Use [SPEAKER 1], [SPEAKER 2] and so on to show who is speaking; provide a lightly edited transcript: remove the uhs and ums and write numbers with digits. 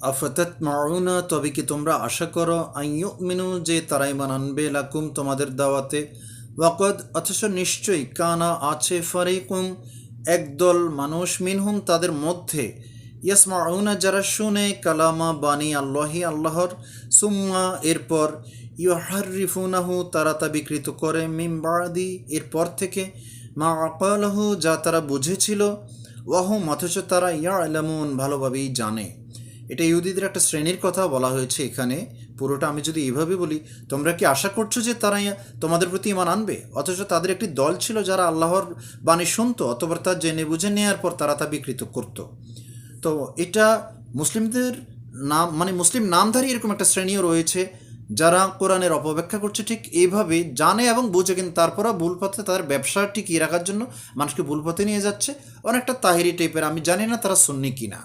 [SPEAKER 1] আফাতাতমাউনা, তবে কি তোমরা আশা করো আইয়ুমিনু, যে তারা ঈমান আনবে, লাকুম তোমাদের দাওয়াতে, ওয়াকদ অথচ নিশ্চয়ই কানা আছে, ফারিকুম একদল মানুষ, মিনহুম তাদের মধ্যে, ইয়াসমাউনা যারা শুনে, কালামা বাণী আল্লাহি আল্লাহর, সুম্মা এরপর, ইউহাররিফুনাহু তারা তা বিকৃত করে, মিন বাদি এরপর থেকে, মা আকালাহু যা তারা বুঝেছিল, ওয়াহুম অথচ তারা ইয়ালামুন ভালোভাবেই জানে। এটা ইহুদিদের একটা শ্রেণীর কথা বলা হয়েছে এখানে। পুরোটা আমি যদি এইভাবে বলি, তোমরা কি আশা করছো যে তারা তোমাদের প্রতি ঈমান আনবে, অথচ তাদের একটি দল ছিল যারা আল্লাহর বাণী শুনতো, অতবার তা জেনে বুঝে নেওয়ার পর তারা তা বিকৃত করত। তো এটা মুসলিমদের নাম, মানে মুসলিম নামধারী এরকম একটা শ্রেণীও রয়েছে যারা কোরআনের অপব্যাখ্যা করছে ঠিক এইভাবে, জানে এবং বুঝে, কিন্তু তারপরও ভুল পথে তাদের ব্যবসা টিকিয়ে রাখার জন্য মানুষকে ভুল পথে নিয়ে যাচ্ছে। অনেকটা তাহিরি টাইপের, আমি জানি না তারা সুন্নি কিনা।